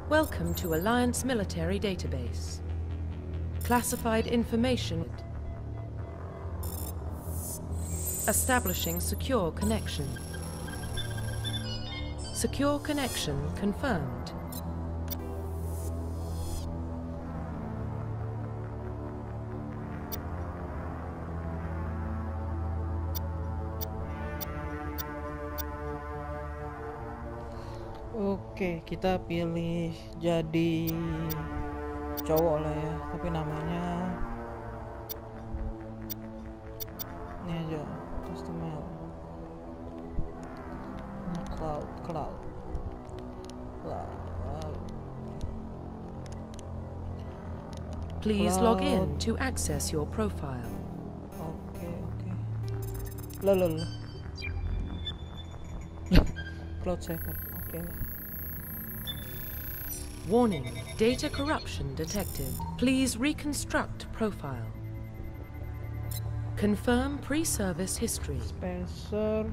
Welcome to Alliance Military Database. Classified information. Establishing secure connection. Secure connection confirmed. Oke, kita pilih jadi cowok lah ya, tapi namanya ini aja, customer cloud. Please log in to access your profile. Oke. Lol. Cloud Shepard. Oke lah. Warning, data corruption detected. Please reconstruct profile. Confirm pre-service history. Spencer.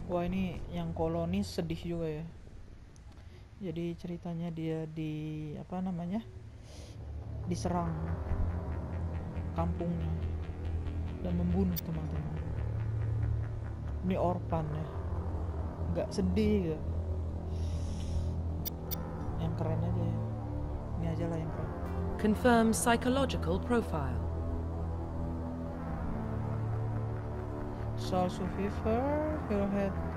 Wah, ini yang kolonis sedih juga ya. Jadi ceritanya dia diserang kampungnya dan membunuh teman-teman. Ini orphan ya, nggak sedih ya. Yang keren aja ya. Ini aja lah yang keren. Confirm psychological profile. Soul Survivor, Hillhead. Ya.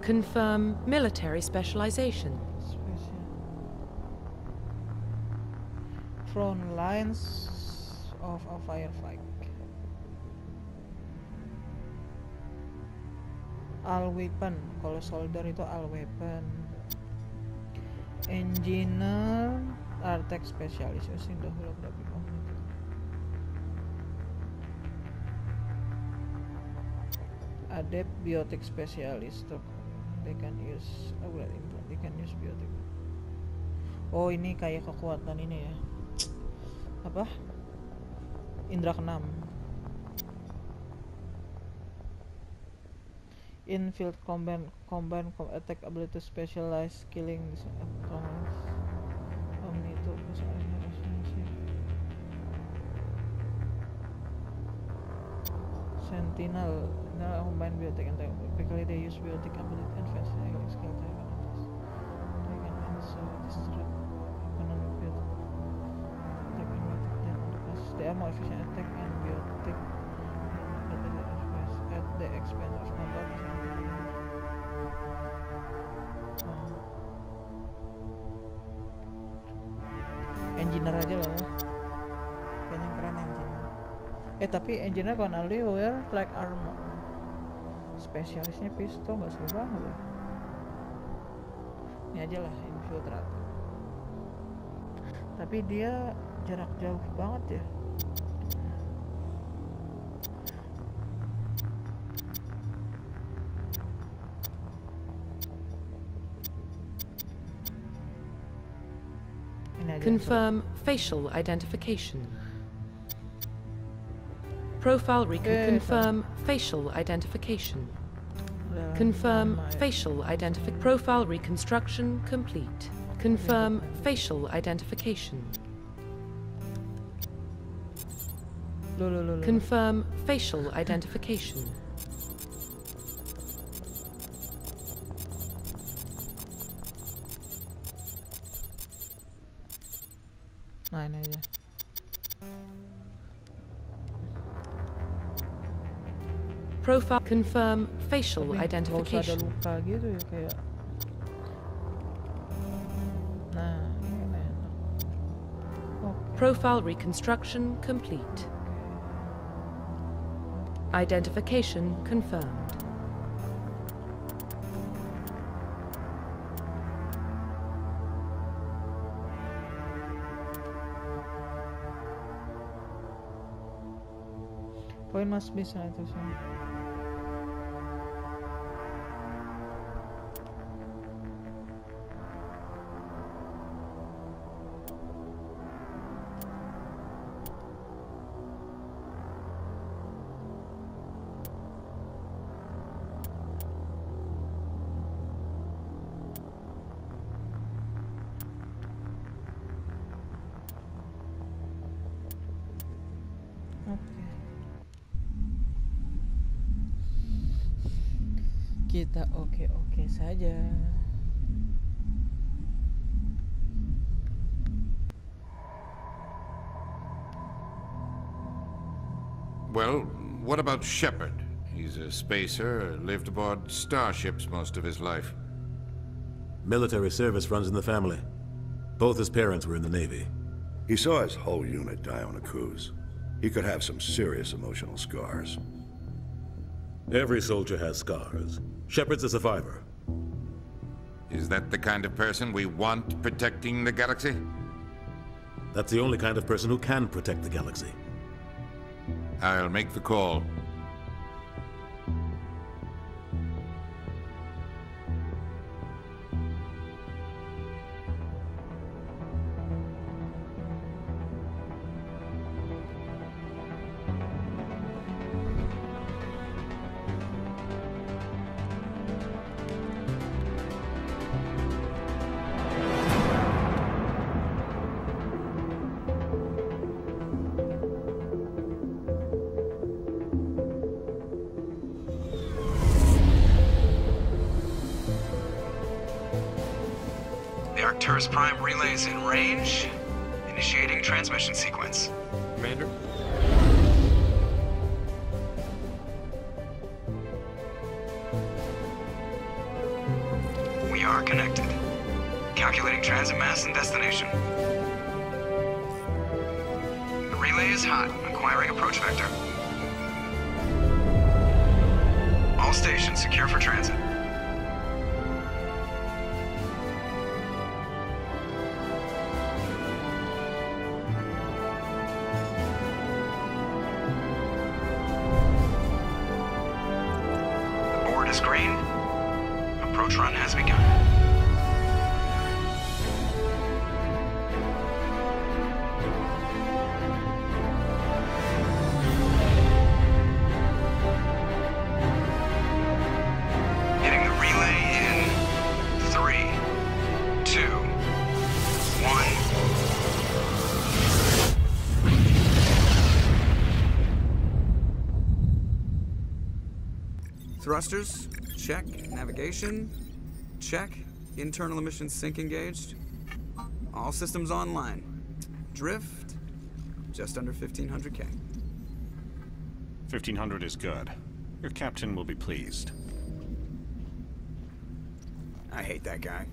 Confirm military specialization. Front lines of a firefight. All weapon. Kalau soldier itu all weapon. Engineer, architect specialist using the holographic community. Adept biotic specialist. They can use biotic. Oh, ini kayak kekuatan ini ya. Apa? Indra keenam. Infield combine attack ability specialized killing Omni itu Sentinel. Now combine biotic and typically they use biotic ability and fancy skill type. They can also disrupt economic biotic. They are more efficient attack and biotic at the expense of combat. Engineer aja lah ya. Kayaknya keren engineer. Tapi engineer kan only wear like armor. Spesialisnya pistol nggak seru banget ya. Ini aja lah infiltrator. Tapi dia jarak jauh banget ya. Confirm facial identification. Profile confirm facial identification. Confirm facial identification. Profile reconstruction complete. Confirm facial identification. Confirm facial identification. Nah, ini aja. Profile confirm facial identification. Ada luka gitu ya kayak. Nah, ini enak. Oke. Profile reconstruction complete. Identification confirmed. Poin mas bisa itu sih. Kita oke-oke saja. Well, what about Shepard? He's a spacer, lived aboard starships most of his life. Military service runs in the family. Both his parents were in the Navy. He saw his whole unit die on a cruise. He could have some serious emotional scars. Every soldier has scars. Shepard's a survivor. Is that the kind of person we want protecting the galaxy? That's the only kind of person who can protect the galaxy. I'll make the call. Prime relays in range. Initiating transmission sequence. Commander? We are connected. Calculating transit mass and destination. The relay is hot. Acquiring approach vector. All stations secure for transit. Green. Approach run has begun. Hitting the relay in 3, 2, 1. Thrusters, check. Navigation, check. Internal emissions sync engaged. All systems online. Drift, just under 1500K. 1500 is good. Your captain will be pleased. I hate that guy.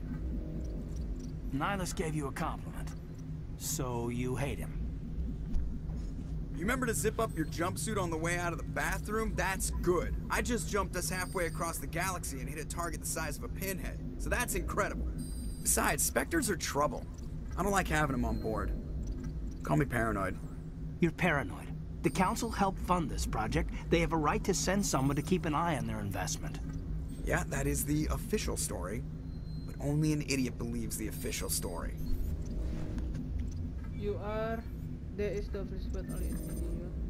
Nihlus gave you a compliment. So you hate him. You remember to zip up your jumpsuit on the way out of the bathroom? That's good. I just jumped us halfway across the galaxy and hit a target the size of a pinhead. So that's incredible. Besides, Spectres are trouble. I don't like having them on board. Call me paranoid. You're paranoid. The Council helped fund this project. They have a right to send someone to keep an eye on their investment. Yeah, that is the official story. But only an idiot believes the official story. You are... There is the principle only you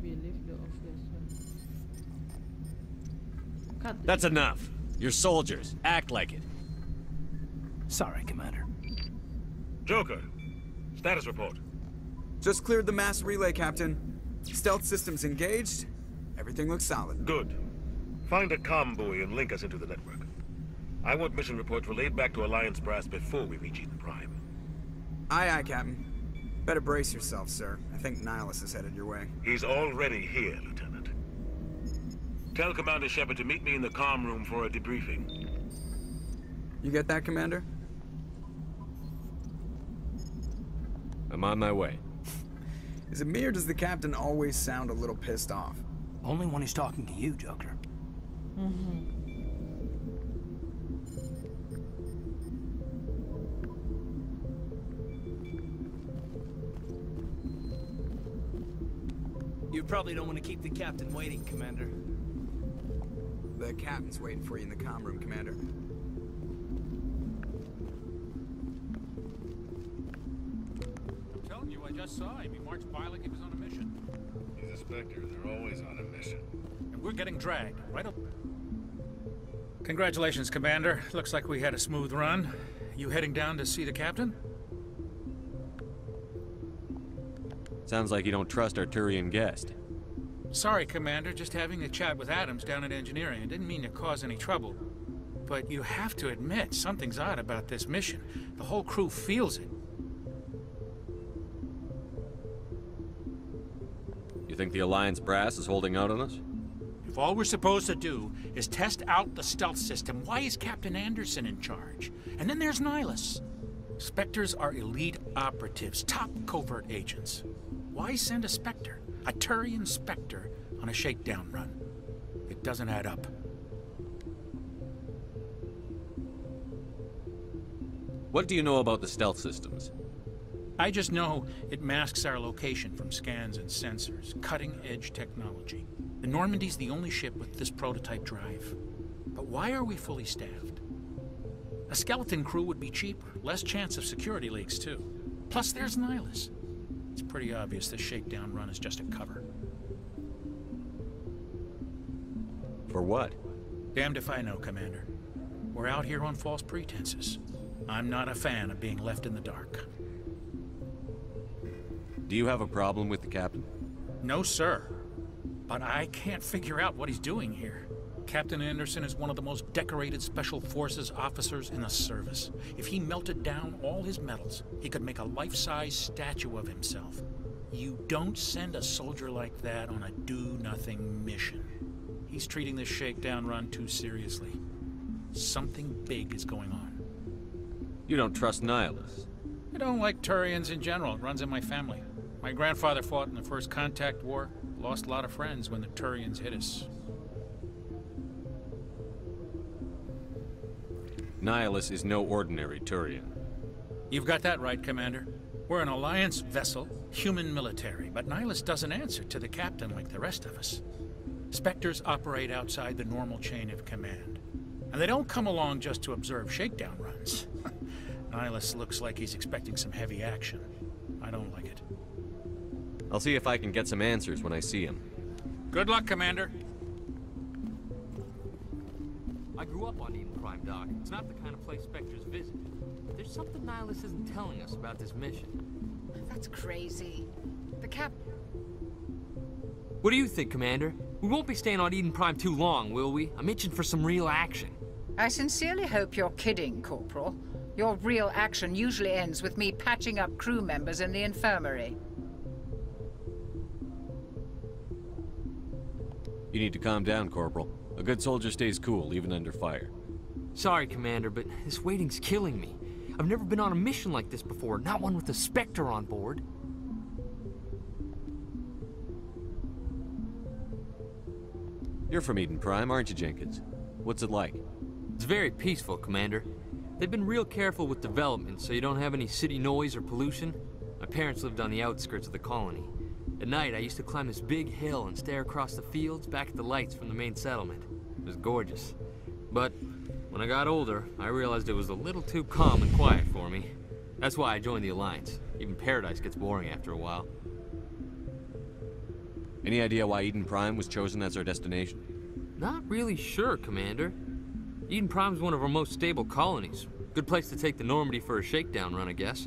believe the obvious one. Cut. That's enough. You're soldiers. Act like it. Sorry, Commander. Joker, status report. Just cleared the mass relay, Captain. Stealth systems engaged. Everything looks solid. Good. Find a comm buoy and link us into the network. I want mission reports relayed back to Alliance brass before we reach Eden Prime. Aye, aye, Captain. Better brace yourself, sir. I think Nihlus is headed your way. He's already here, Lieutenant. Tell Commander Shepard to meet me in the comm room for a debriefing. You get that, Commander? I'm on my way. Is it me or does the captain always sound a little pissed off? Only when he's talking to you, Joker. You probably don't want to keep the captain waiting, Commander. The captain's waiting for you in the comm room, Commander. I'm telling you, I just saw him. He marched by like he was on a mission. He's a Spectre. They're always on a mission. And we're getting dragged, right up. Congratulations, Commander. Looks like we had a smooth run. You heading down to see the captain? Sounds like you don't trust our Turian guest. Sorry, Commander. Just having a chat with Adams down at engineering. I didn't mean to cause any trouble. But you have to admit, something's odd about this mission. The whole crew feels it. You think the Alliance brass is holding out on us? If all we're supposed to do is test out the stealth system, why is Captain Anderson in charge? And then there's Nihlus. Spectres are elite operatives, top covert agents. Why send a Spectre, a Turian Spectre, on a shakedown run? It doesn't add up. What do you know about the stealth systems? I just know it masks our location from scans and sensors. Cutting-edge technology. The Normandy's the only ship with this prototype drive. But why are we fully staffed? A skeleton crew would be cheaper, less chance of security leaks too. Plus there's Nihlus. It's pretty obvious this shakedown run is just a cover. For what? Damned if I know, Commander. We're out here on false pretenses. I'm not a fan of being left in the dark. Do you have a problem with the captain? No, sir. But I can't figure out what he's doing here. Captain Anderson is one of the most decorated Special Forces officers in the service. If he melted down all his medals, he could make a life-size statue of himself. You don't send a soldier like that on a do-nothing mission. He's treating this shakedown run too seriously. Something big is going on. You don't trust Nihlus? I don't like Turians in general. It runs in my family. My grandfather fought in the First Contact War. Lost a lot of friends when the Turians hit us. Nihlus is no ordinary Turian. You've got that right, Commander. We're an Alliance vessel, human military, but Nihlus doesn't answer to the captain like the rest of us. Spectres operate outside the normal chain of command. And they don't come along just to observe shakedown runs. Nihlus looks like he's expecting some heavy action. I don't like it. I'll see if I can get some answers when I see him. Good luck, Commander. I grew up on Eden Prime, Doc. It's not the kind of place Spectres visit. There's something Nihlus isn't telling us about this mission. That's crazy. The cap... What do you think, Commander? We won't be staying on Eden Prime too long, will we? I'm itching for some real action. I sincerely hope you're kidding, Corporal. Your real action usually ends with me patching up crew members in the infirmary. You need to calm down, Corporal. A good soldier stays cool, even under fire. Sorry, Commander, but this waiting's killing me. I've never been on a mission like this before, not one with a Spectre on board. You're from Eden Prime, aren't you, Jenkins? What's it like? It's very peaceful, Commander. They've been real careful with development, so you don't have any city noise or pollution. My parents lived on the outskirts of the colony. At night, I used to climb this big hill and stare across the fields back at the lights from the main settlement. It was gorgeous. But when I got older, I realized it was a little too calm and quiet for me. That's why I joined the Alliance. Even Paradise gets boring after a while. Any idea why Eden Prime was chosen as our destination? Not really sure, Commander. Eden Prime's one of our most stable colonies. Good place to take the Normandy for a shakedown run, I guess.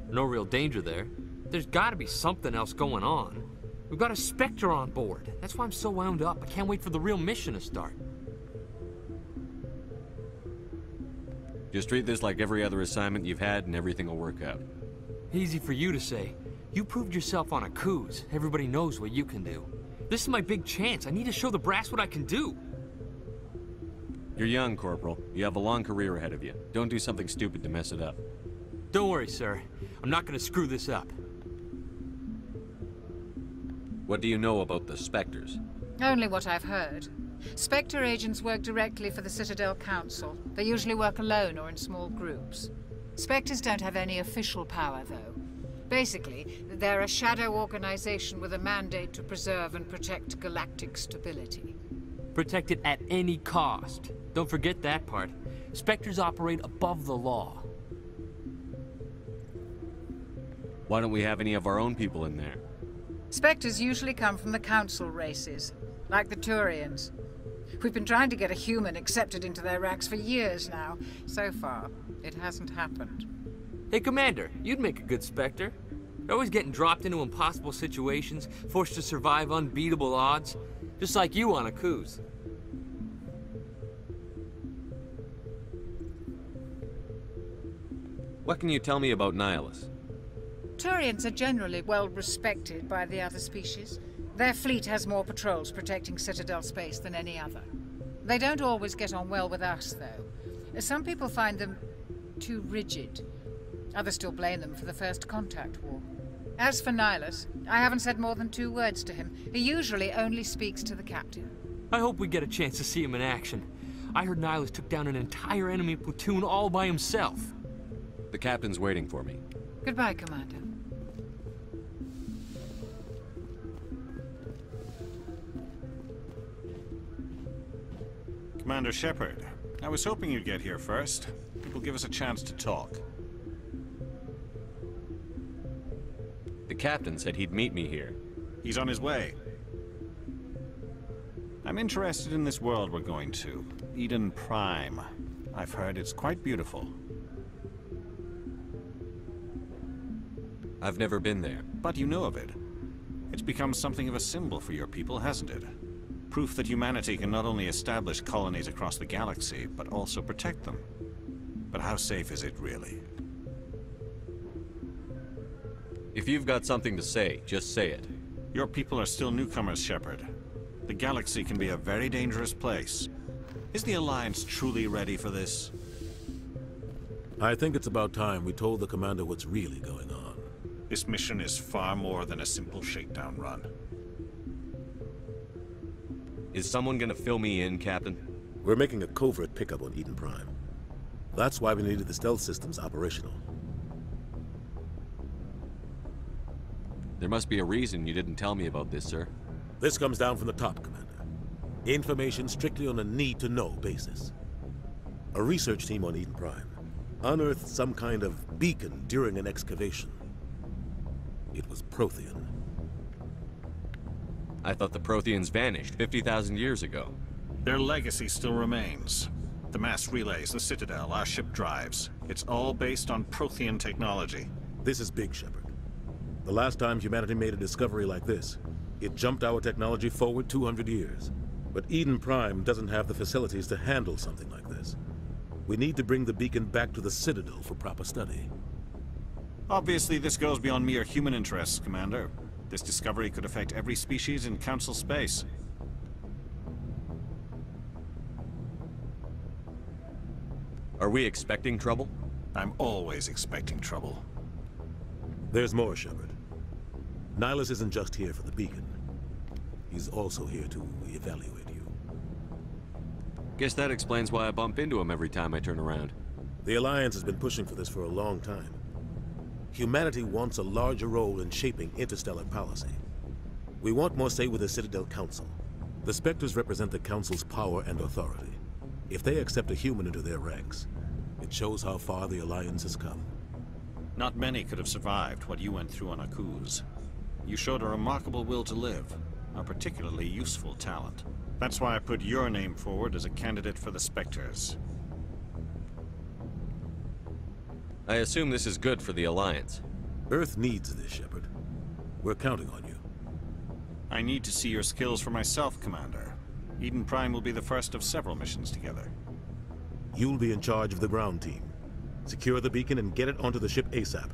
No real danger there. There's gotta be something else going on. We've got a Spectre on board. That's why I'm so wound up. I can't wait for the real mission to start. Just treat this like every other assignment you've had and everything will work out. Easy for you to say. You proved yourself on a cruise. Everybody knows what you can do. This is my big chance. I need to show the brass what I can do. You're young, Corporal. You have a long career ahead of you. Don't do something stupid to mess it up. Don't worry, sir. I'm not gonna screw this up. What do you know about the Spectres? Only what I've heard. Spectre agents work directly for the Citadel Council. They usually work alone or in small groups. Spectres don't have any official power, though. Basically, they're a shadow organization with a mandate to preserve and protect galactic stability. Protect it at any cost. Don't forget that part. Spectres operate above the law. Why don't we have any of our own people in there? Spectres usually come from the Council races, like the Turians. We've been trying to get a human accepted into their ranks for years now. So far, it hasn't happened. Hey, Commander, you'd make a good Spectre. You're always getting dropped into impossible situations, forced to survive unbeatable odds, just like you on Akuz. What can you tell me about Nihlus? Turians are generally well respected by the other species. Their fleet has more patrols protecting Citadel space than any other. They don't always get on well with us, though. Some people find them too rigid. Others still blame them for the First Contact War. As for Nihlus, I haven't said more than 2 words to him. He usually only speaks to the captain. I hope we get a chance to see him in action. I heard Nihlus took down an entire enemy platoon all by himself. The captain's waiting for me. Goodbye, Commander. Commander Shepard, I was hoping you'd get here first. It will give us a chance to talk. The captain said he'd meet me here. He's on his way. I'm interested in this world we're going to, Eden Prime. I've heard it's quite beautiful. I've never been there. But you know of it. It's become something of a symbol for your people, hasn't it? Proof that humanity can not only establish colonies across the galaxy, but also protect them. But how safe is it, really? If you've got something to say, just say it. Your people are still newcomers, Shepard. The galaxy can be a very dangerous place. Is the Alliance truly ready for this? I think it's about time we told the Commander what's really going on. This mission is far more than a simple shakedown run. Is someone gonna fill me in, Captain? We're making a covert pickup on Eden Prime. That's why we needed the stealth systems operational. There must be a reason you didn't tell me about this, sir. This comes down from the top, Commander. Information strictly on a need-to-know basis. A research team on Eden Prime unearthed some kind of beacon during an excavation. It was Prothean. I thought the Protheans vanished 50,000 years ago. Their legacy still remains. The mass relays, the Citadel, our ship drives. It's all based on Prothean technology. This is big, Shepard. The last time humanity made a discovery like this, it jumped our technology forward 200 years. But Eden Prime doesn't have the facilities to handle something like this. We need to bring the beacon back to the Citadel for proper study. Obviously, this goes beyond mere human interests, Commander. This discovery could affect every species in Council space. Are we expecting trouble? I'm always expecting trouble. There's more, Shepard. Nihlus isn't just here for the beacon. He's also here to evaluate you. Guess that explains why I bump into him every time I turn around. The Alliance has been pushing for this for a long time. Humanity wants a larger role in shaping interstellar policy. We want more say with the Citadel Council. The Spectres represent the Council's power and authority. If they accept a human into their ranks, it shows how far the Alliance has come. Not many could have survived what you went through on Akuz. You showed a remarkable will to live, a particularly useful talent. That's why I put your name forward as a candidate for the Spectres. I assume this is good for the Alliance. Earth needs this, Shepard. We're counting on you. I need to see your skills for myself, Commander. Eden Prime will be the first of several missions together. You'll be in charge of the ground team. Secure the beacon and get it onto the ship ASAP.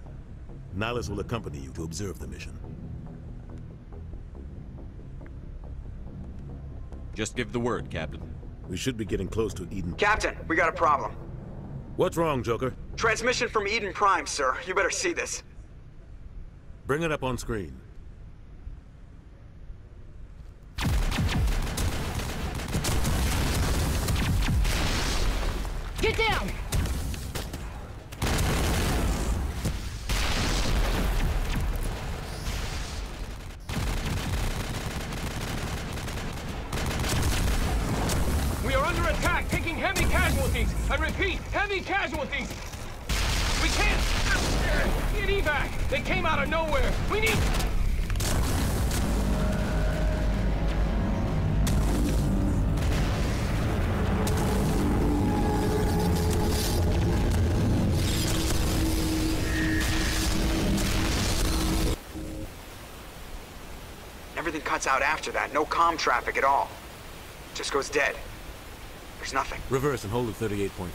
Nihlus will accompany you to observe the mission. Just give the word, Captain. We should be getting close to Eden. Captain, we got a problem. What's wrong, Joker? Transmission from Eden Prime, sir. You better see this. Bring it up on screen. Get down! We are under attack, taking heavy casualties. I repeat, heavy casualties. We can't get evac. They came out of nowhere. We need... Everything cuts out after that. No comm traffic at all. Just goes dead. There's nothing. Reverse and hold at 38.5.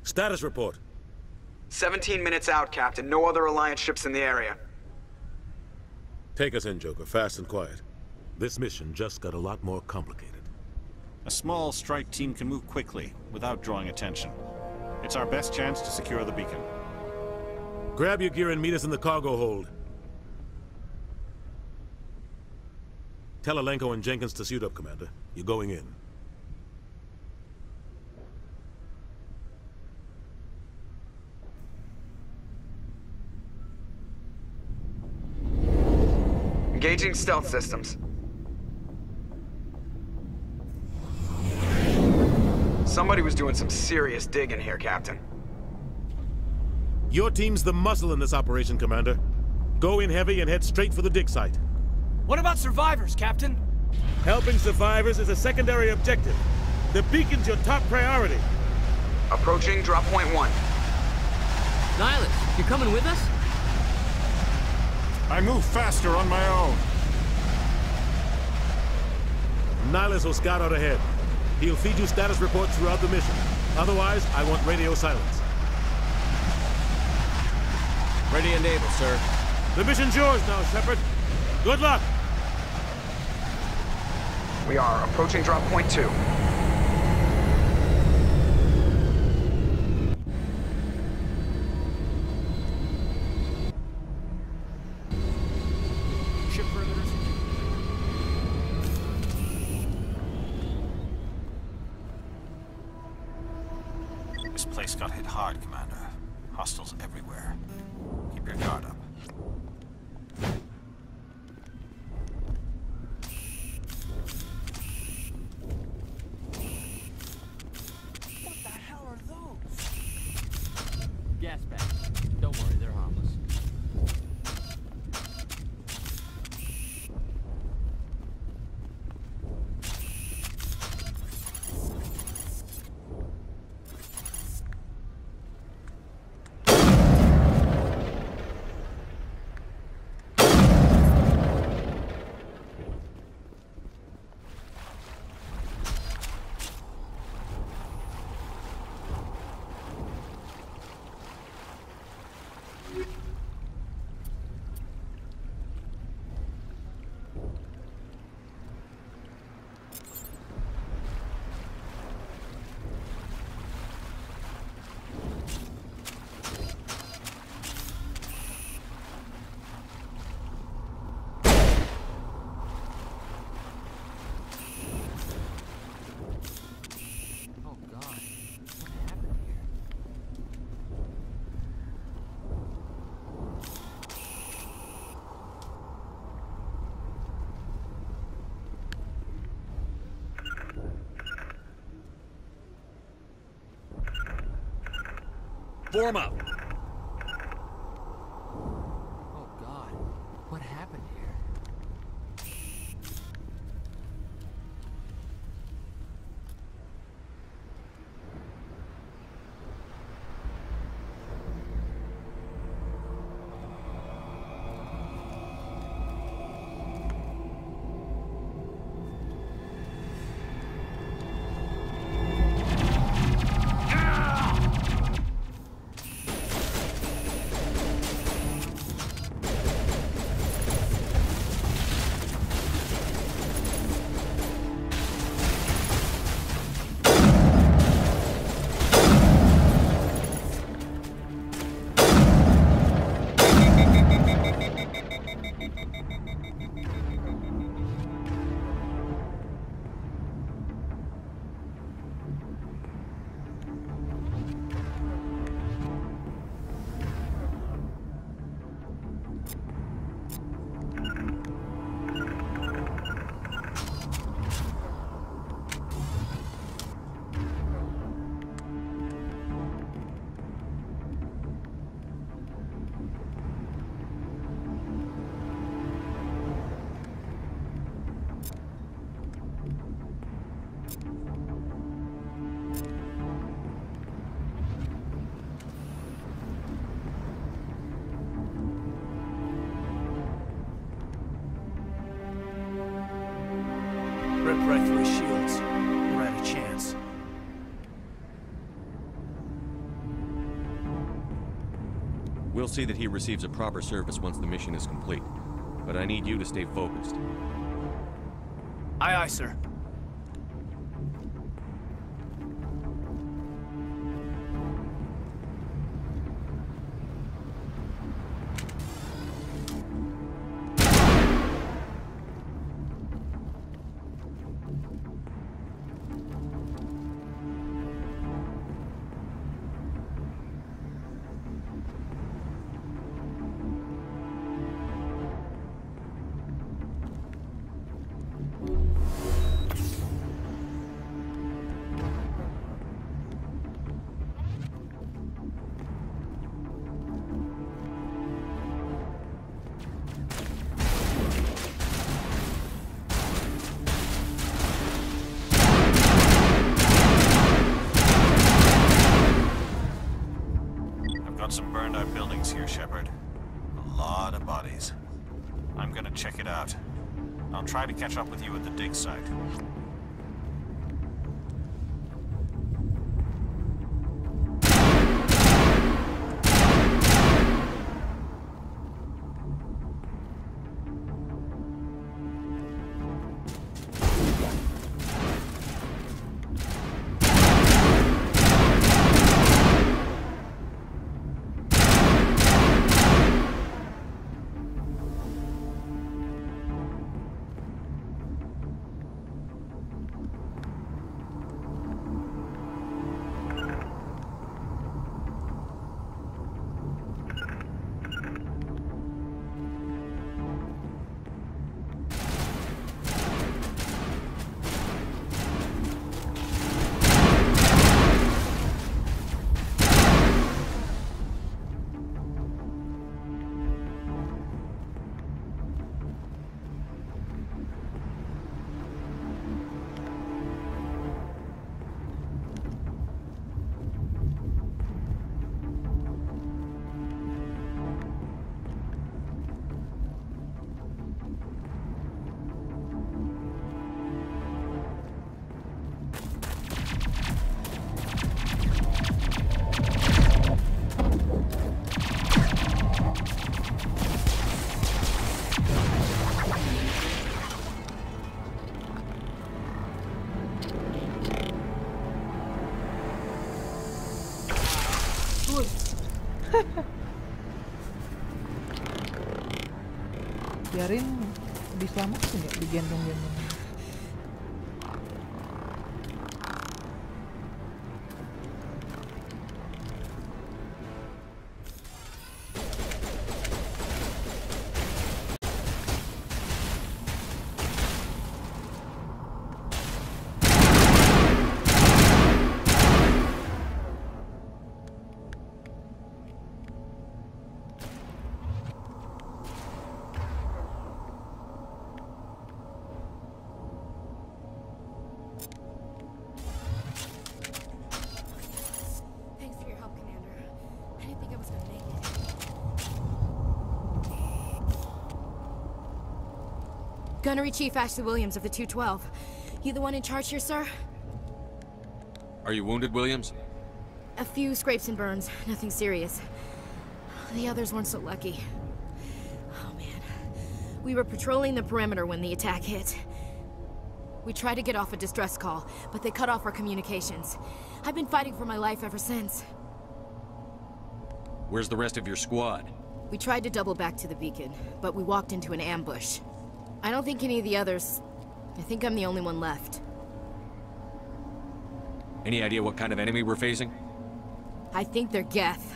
Status report. 17 minutes out, Captain. No other Alliance ships in the area. Take us in, Joker. Fast and quiet. This mission just got a lot more complicated. A small strike team can move quickly, without drawing attention. It's our best chance to secure the beacon. Grab your gear and meet us in the cargo hold. Tell Alenko and Jenkins to suit up, Commander. You're going in. Engaging stealth systems. Somebody was doing some serious digging here, Captain. Your team's the muscle in this operation, Commander. Go in heavy and head straight for the dig site. What about survivors, Captain? Helping survivors is a secondary objective. The beacon's your top priority. Approaching drop point 1. Nihlus, you coming with us? I move faster on my own. Nihlus will scout out ahead. He'll feed you status reports throughout the mission. Otherwise, I want radio silence. Ready and able, sir. The mission's yours now, Shepard. Good luck! We are approaching drop point 2. Ship perimeters. This place got hit hard, Commander. Hostiles everywhere. Keep your guard up. Gas packs. Don't worry, they're harmless. Form up. Oh God, what happened here? We'll see that he receives a proper service once the mission is complete. But I need you to stay focused. Aye, aye, sir. Some burned out buildings here, Shepard. A lot of bodies. I'm gonna check it out. I'll try to catch up with you at the dig site. Biarin diselamatin ya, digendong-gendong. Gunnery Chief Ashley Williams of the 212. You the one in charge here, sir? Are you wounded, Williams? A few scrapes and burns, nothing serious. The others weren't so lucky. Oh man. We were patrolling the perimeter when the attack hit. We tried to get off a distress call, but they cut off our communications. I've been fighting for my life ever since. Where's the rest of your squad? We tried to double back to the beacon, but we walked into an ambush. I don't think any of the others... I think I'm the only one left. Any idea what kind of enemy we're facing? I think they're Geth.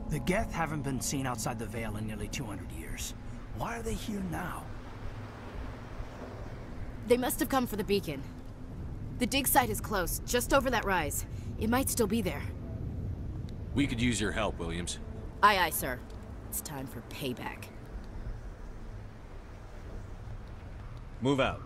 The Geth haven't been seen outside the Veil in nearly 200 years. Why are they here now? They must have come for the beacon. The dig site is close, just over that rise. It might still be there. We could use your help, Williams. Aye, aye, sir. It's time for payback. Move out.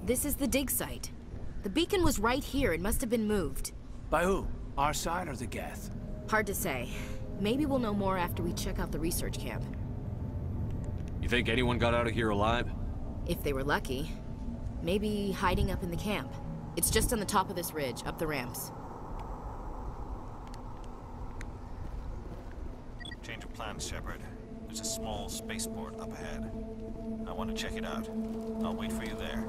This is the dig site. The beacon was right here. It must have been moved. By who? Our side or the Geth? Hard to say. Maybe we'll know more after we check out the research camp. You think anyone got out of here alive? If they were lucky. Maybe hiding up in the camp. It's just on the top of this ridge, up the ramps. Change of plans, Shepard. There's a small spaceport up ahead. I want to check it out. I'll wait for you there.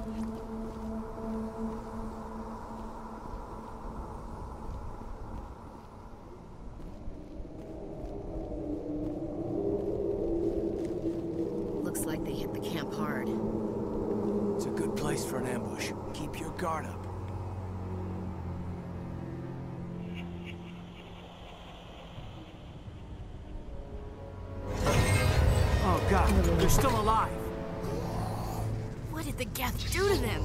Looks like they hit the camp hard. It's a good place for an ambush. Keep your guard up. Oh god, they're still alive. What did the Geth do to them?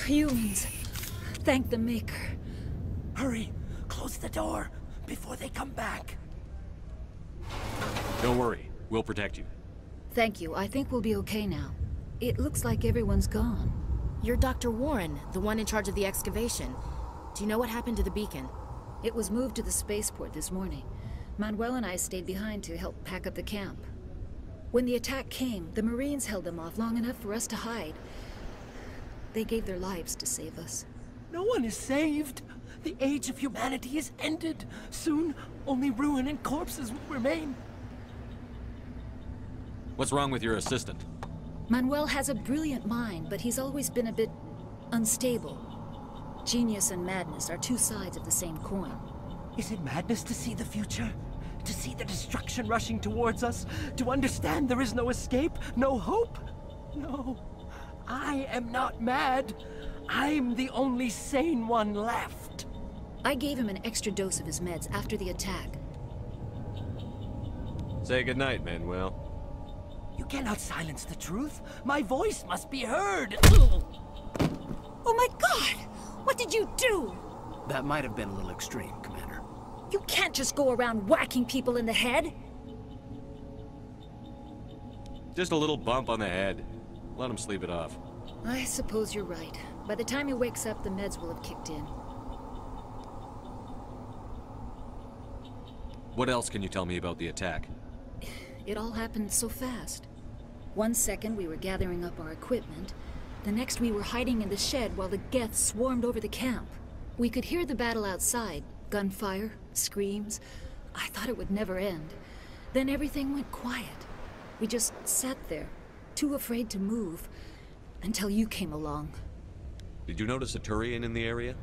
Humans. Thank the Maker. Hurry! Close the door before they come back. Don't worry. We'll protect you. Thank you. I think we'll be okay now. It looks like everyone's gone. You're Dr. Warren, the one in charge of the excavation. Do you know what happened to the beacon? It was moved to the spaceport this morning. Manuel and I stayed behind to help pack up the camp. When the attack came, the Marines held them off long enough for us to hide. They gave their lives to save us. No one is saved. The age of humanity is ended. Soon, only ruin and corpses will remain. What's wrong with your assistant? Manuel has a brilliant mind, but he's always been a bit unstable. Genius and madness are two sides of the same coin. Is it madness to see the future? To see the destruction rushing towards us? To understand there is no escape? No hope? No. I am not mad. I'm the only sane one left. I gave him an extra dose of his meds after the attack. Say goodnight, Manuel. You cannot silence the truth. My voice must be heard. Oh my God! What did you do? That might have been a little extreme, Commander. You can't just go around whacking people in the head. Just a little bump on the head. Let him sleep it off. I suppose you're right. By the time he wakes up, the meds will have kicked in. What else can you tell me about the attack? It all happened so fast. 1 second we were gathering up our equipment. The next we were hiding in the shed while the Geth swarmed over the camp. We could hear the battle outside. Gunfire, screams. I thought it would never end. Then everything went quiet. We just sat there, too afraid to move, until you came along. Did you notice a Turian in the area?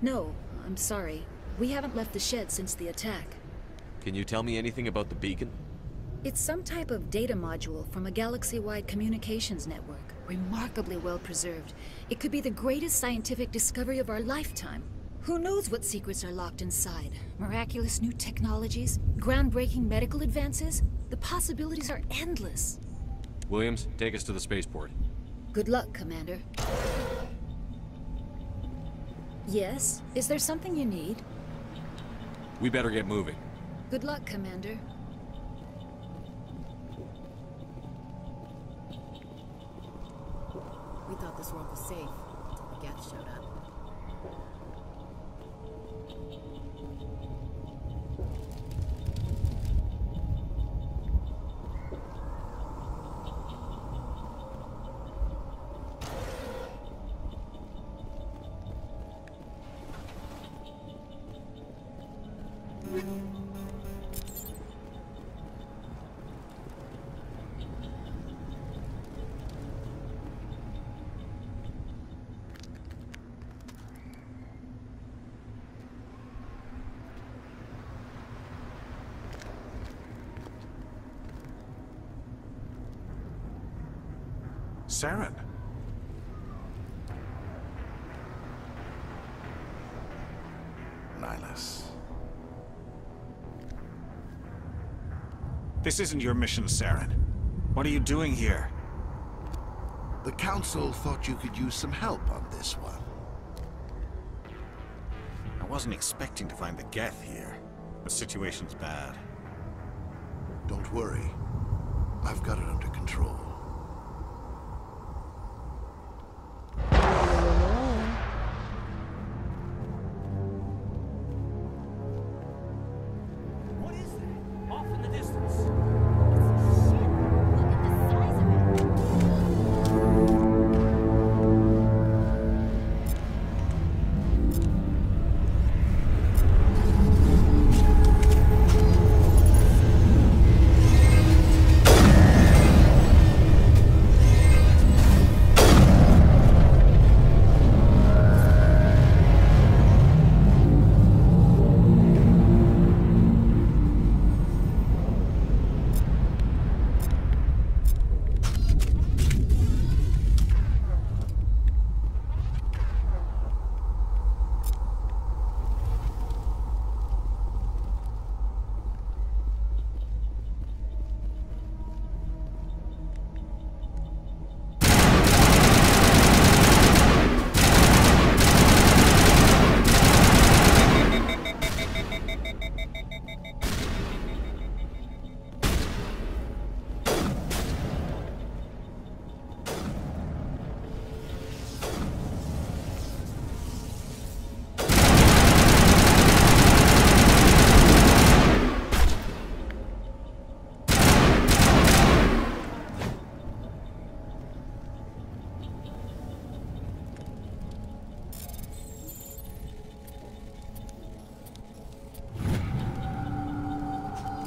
No, I'm sorry. We haven't left the shed since the attack. Can you tell me anything about the beacon? It's some type of data module from a galaxy-wide communications network. Remarkably well preserved. It could be the greatest scientific discovery of our lifetime. Who knows what secrets are locked inside? Miraculous new technologies? Groundbreaking medical advances? The possibilities are endless. Williams, take us to the spaceport. Good luck, Commander. Yes? Is there something you need? We better get moving. Good luck, Commander. We thought this world was safe until the Geth showed up. Seren. Nihlus. This isn't your mission, Seren. What are you doing here? The Council thought you could use some help on this one. I wasn't expecting to find the Geth here. The situation's bad. Don't worry. I've got it under control. What is that? Off in the distance.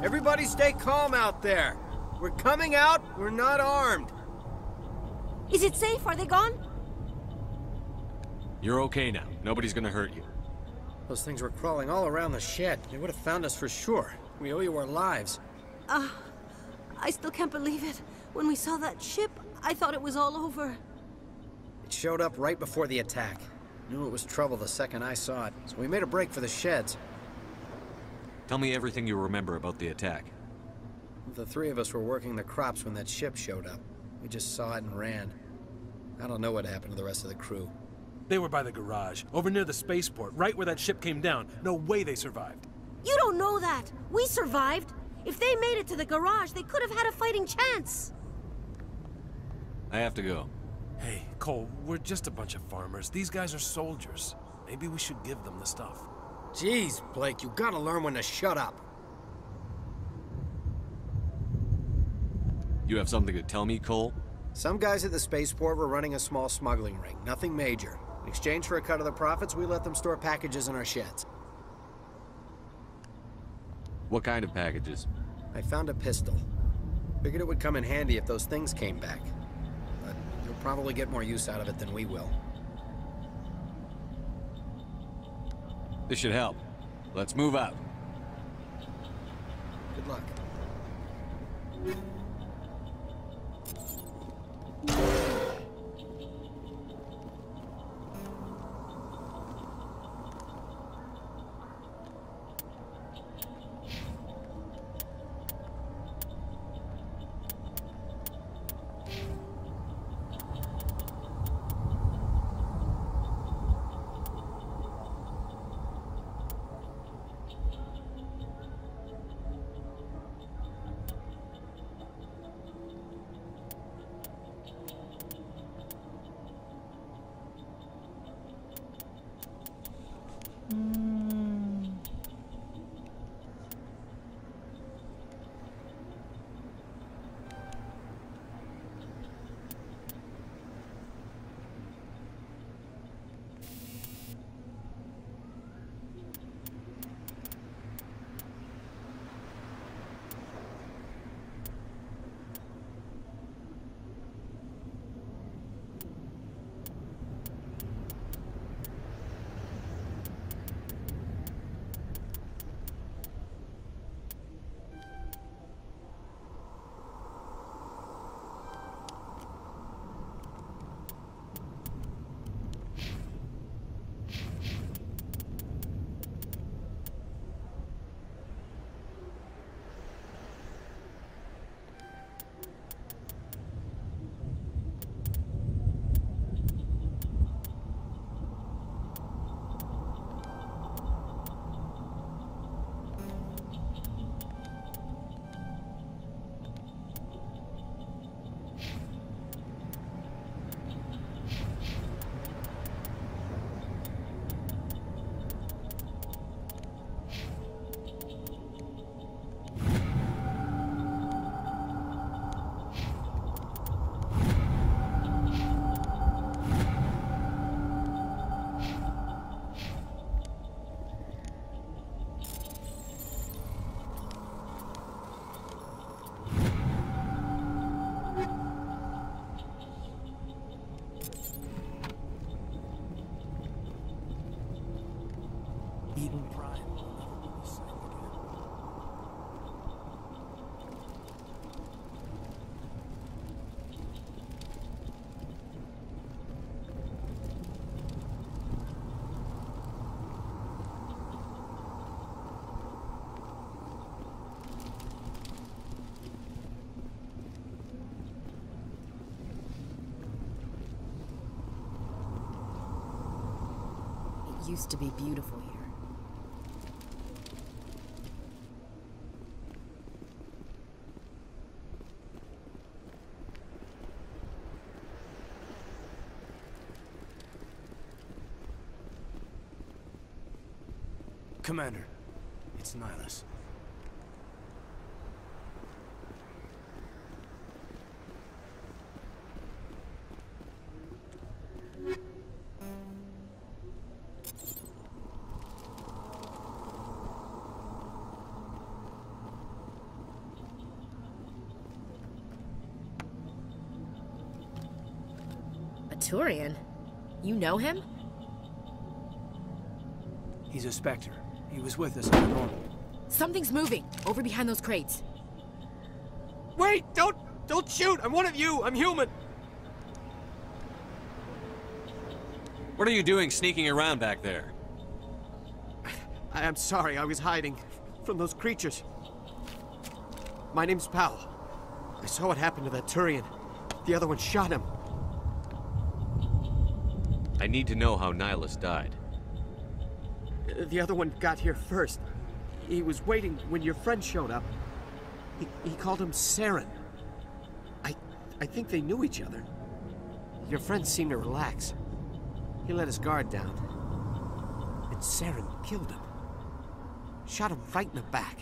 Everybody stay calm out there. We're coming out, we're not armed. Is it safe? Are they gone? You're okay now. Nobody's gonna hurt you. Those things were crawling all around the shed. They would have found us for sure. We owe you our lives. I still can't believe it. When we saw that ship, I thought it was all over. It showed up right before the attack. Knew it was trouble the second I saw it, so we made a break for the sheds. Tell me everything you remember about the attack. The three of us were working the crops when that ship showed up. We just saw it and ran. I don't know what happened to the rest of the crew. They were by the garage, over near the spaceport, right where that ship came down. No way they survived. You don't know that. We survived. If they made it to the garage, they could have had a fighting chance. I have to go. Hey, Cole, we're just a bunch of farmers. These guys are soldiers. Maybe we should give them the stuff. Jeez, Blake, you gotta learn when to shut up. You have something to tell me, Cole? Some guys at the spaceport were running a small smuggling ring, nothing major. In exchange for a cut of the profits, we let them store packages in our sheds. What kind of packages? I found a pistol. Figured it would come in handy if those things came back. But you'll probably get more use out of it than we will. This should help. Let's move out. Good luck. It used to be beautiful here. Commander, it's Nihlus. A Turian? You know him? He's a Spectre. He was with us on the normal. Something's moving, over behind those crates. Wait! Don't shoot! I'm one of you! I'm human! What are you doing sneaking around back there? I'm sorry, I was hiding from those creatures. My name's Powell. I saw what happened to that Turian. The other one shot him. I need to know how Nihlus died. The other one got here first. He was waiting when your friend showed up. He called him Seren. I think they knew each other. Your friend seemed to relax. He let his guard down. And Seren killed him. Shot him right in the back.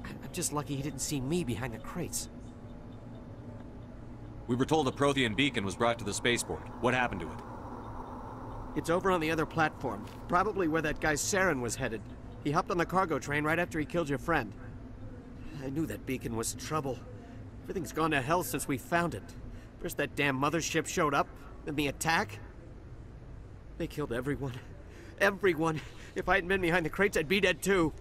I'm just lucky he didn't see me behind the crates. We were told a Prothean beacon was brought to the spaceport. What happened to it? It's over on the other platform. Probably where that guy Seren was headed. He hopped on the cargo train right after he killed your friend. I knew that beacon was trouble. Everything's gone to hell since we found it. First that damn mothership showed up, then the attack. They killed everyone. Everyone. If I hadn't been behind the crates, I'd be dead too.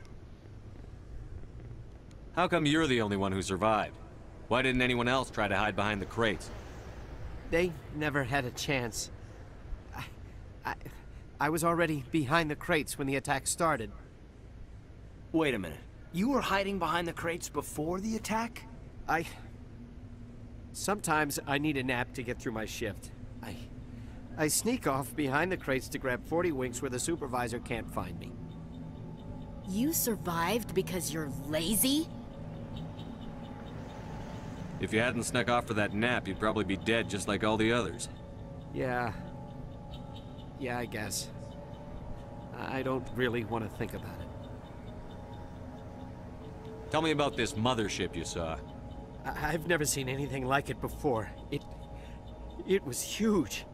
How come you're the only one who survived? Why didn't anyone else try to hide behind the crates? They never had a chance. I was already behind the crates when the attack started. Wait a minute. You were hiding behind the crates before the attack? Sometimes I need a nap to get through my shift. I sneak off behind the crates to grab 40 winks where the supervisor can't find me. You survived because you're lazy? If you hadn't snuck off for that nap, you'd probably be dead just like all the others. Yeah, I guess. I don't really want to think about it. Tell me about this mothership you saw. I've never seen anything like it before. It was huge.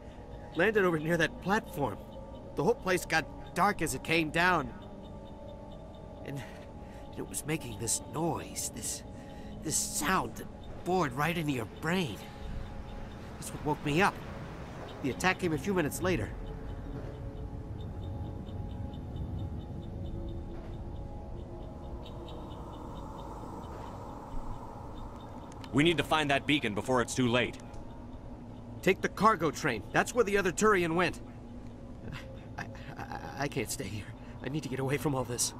Landed over near that platform. The whole place got dark as it came down. And it was making this noise, this sound that bored right into your brain. That's what woke me up. The attack came a few minutes later. We need to find that beacon before it's too late. Take the cargo train. That's where the other Turian went. I can't stay here. I need to get away from all this.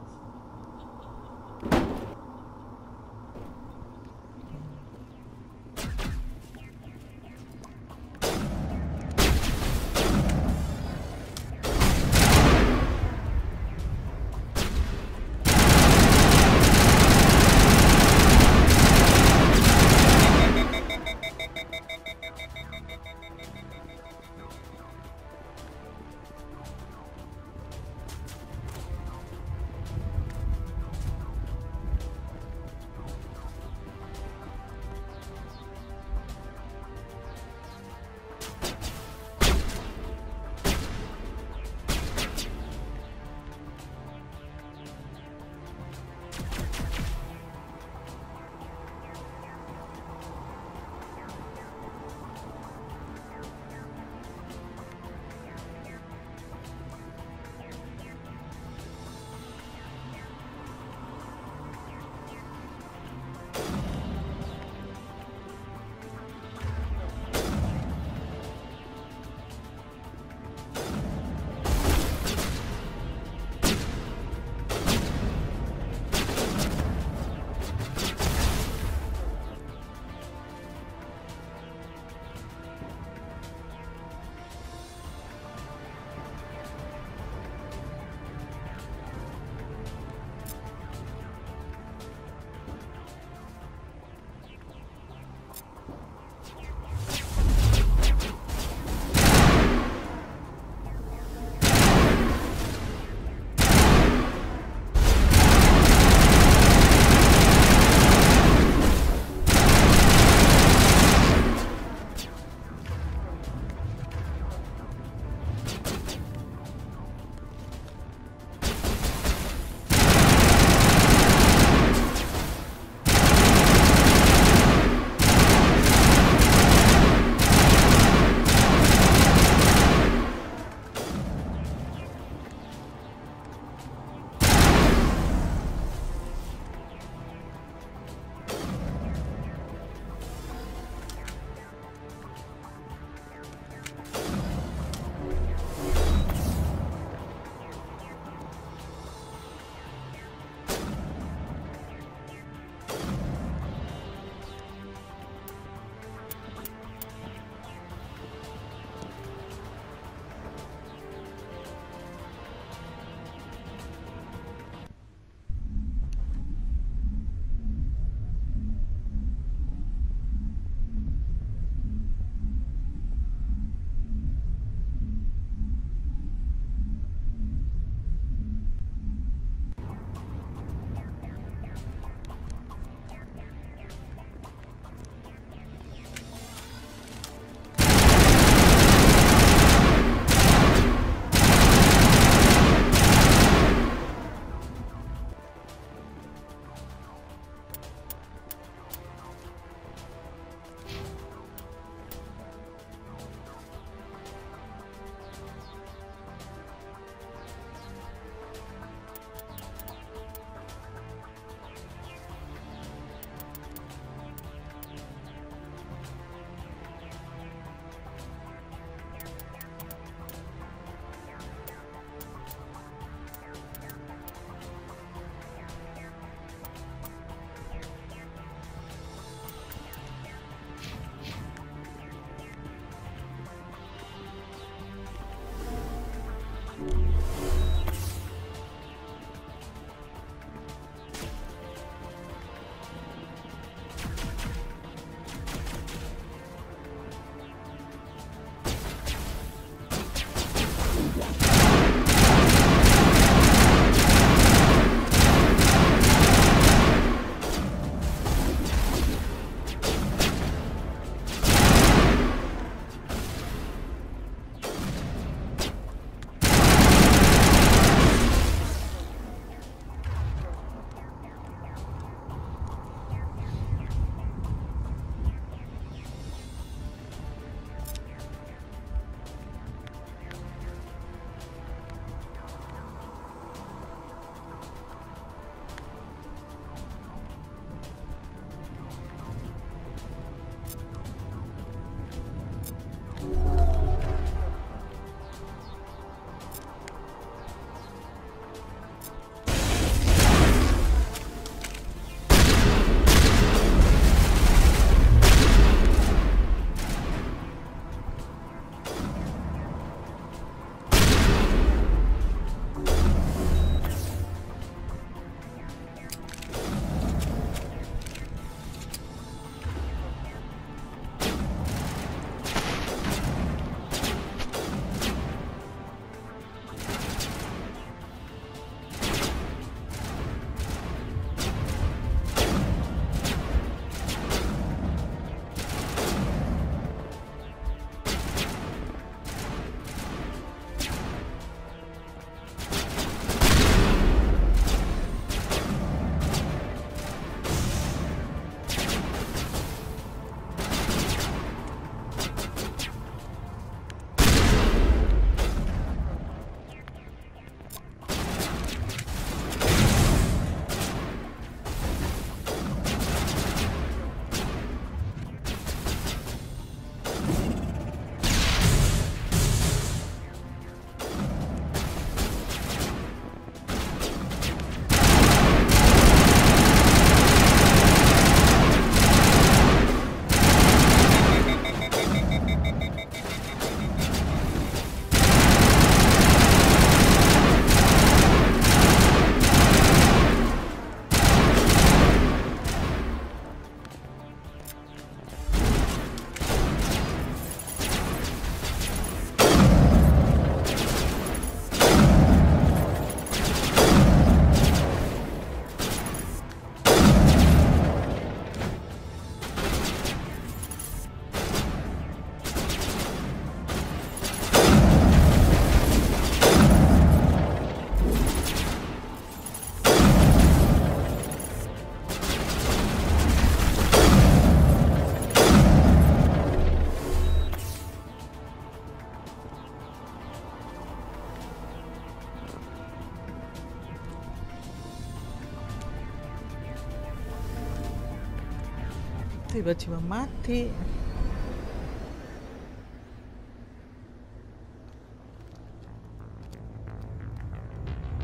Tiba-tiba mati.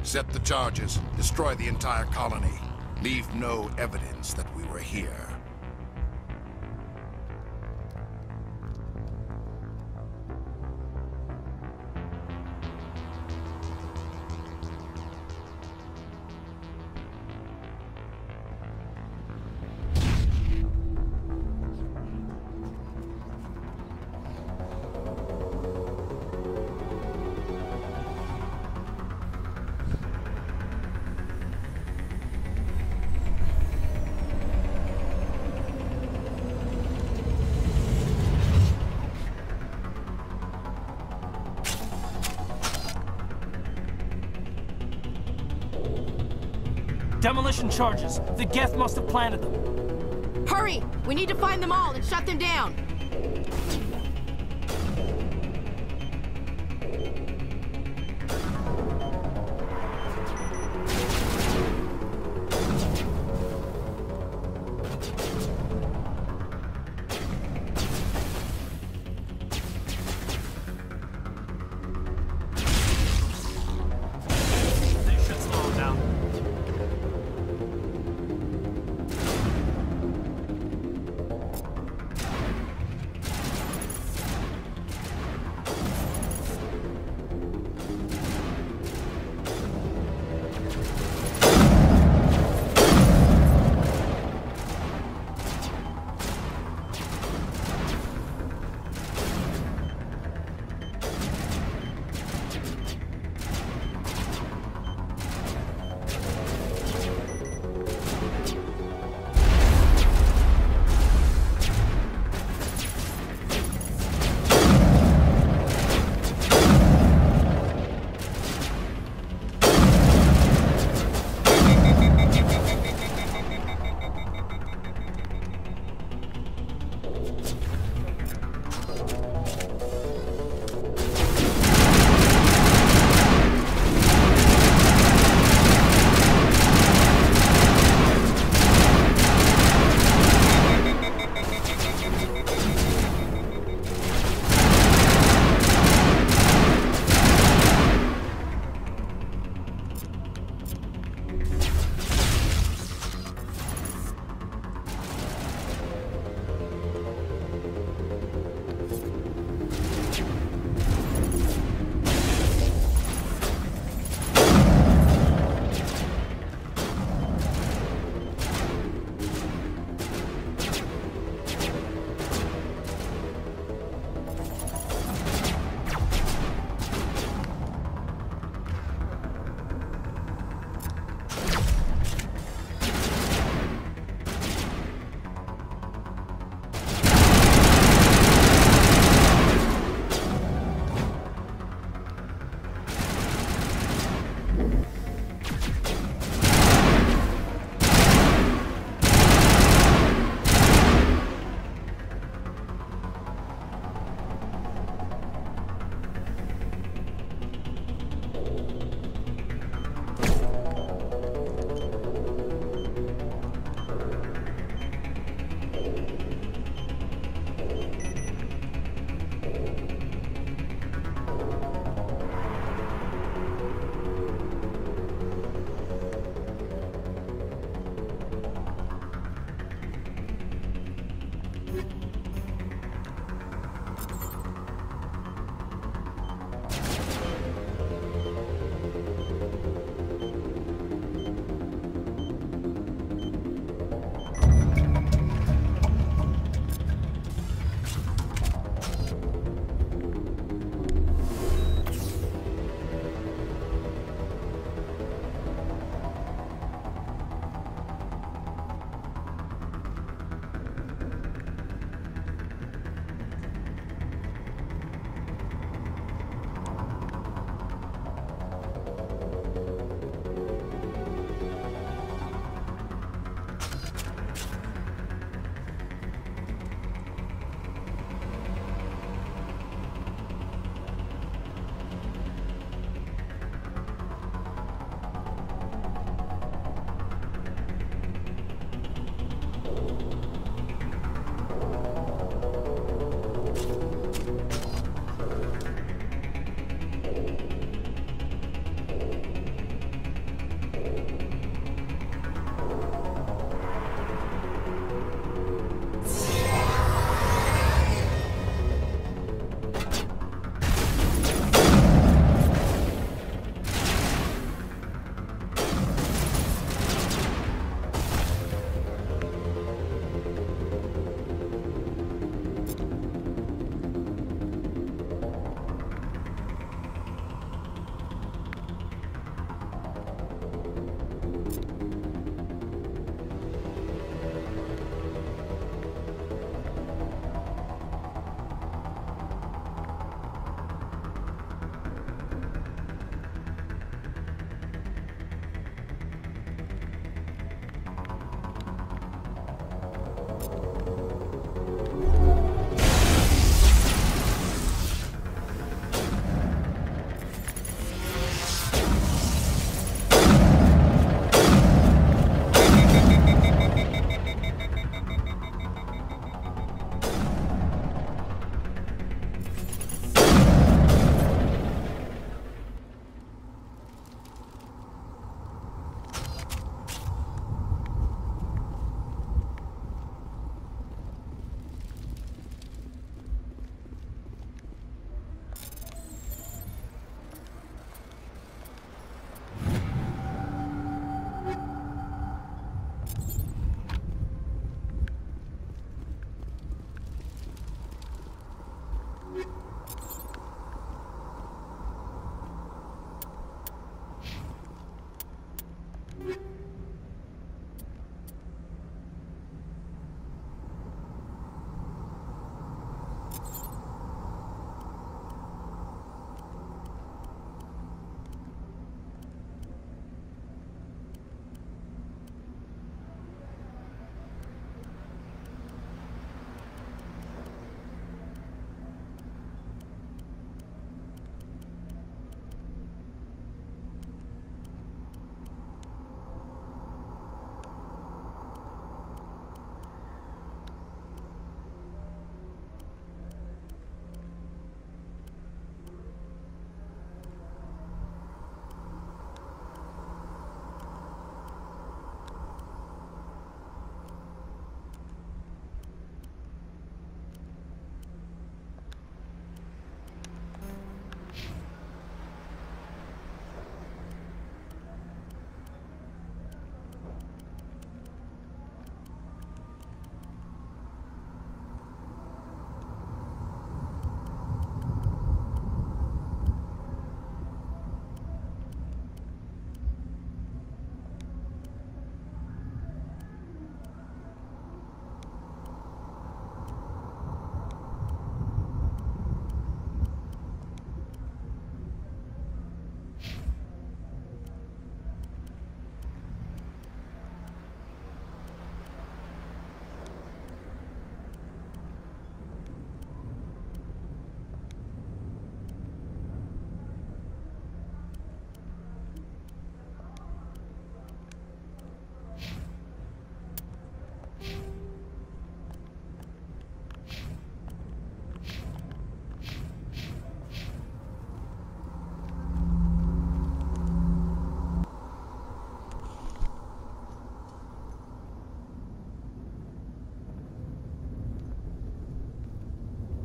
Set the charges. Destroy the entire colony. Leave no evidence that we were here. Demolition charges. The Geth must have planted them. Hurry! We need to find them all and shut them down.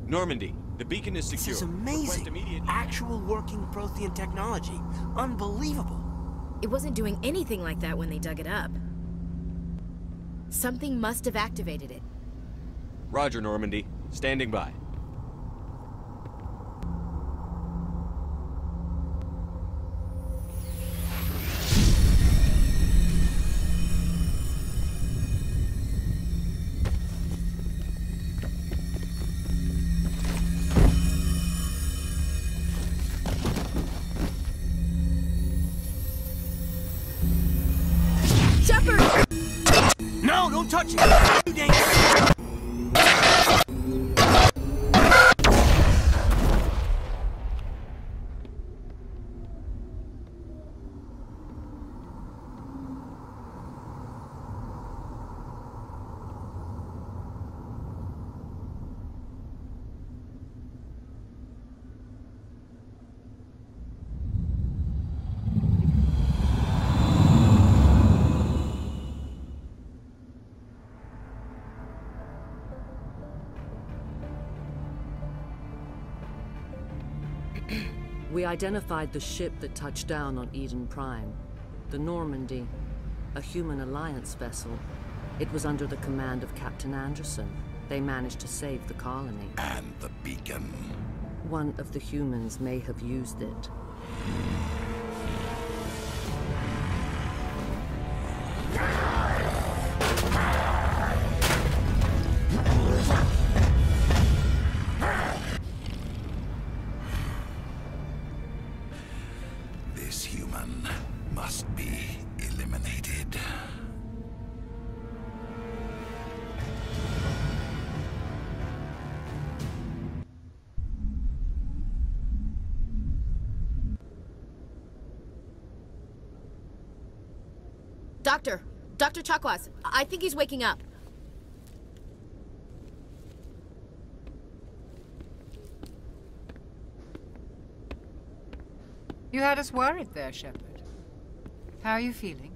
Normandy, the beacon is secure. This is amazing. Actual working Prothean technology. Unbelievable. It wasn't doing anything like that when they dug it up. Something must have activated it. Roger, Normandy. Standing by. Shepard! No, don't touch it! Too dangerous! We identified the ship that touched down on Eden Prime. The Normandy, a human alliance vessel. It was under the command of Captain Anderson. They managed to save the colony. And the beacon. One of the humans may have used it. This human must be eliminated. Doctor! Dr. Chakwas, I think he's waking up. You had us worried there, Shepard. How are you feeling?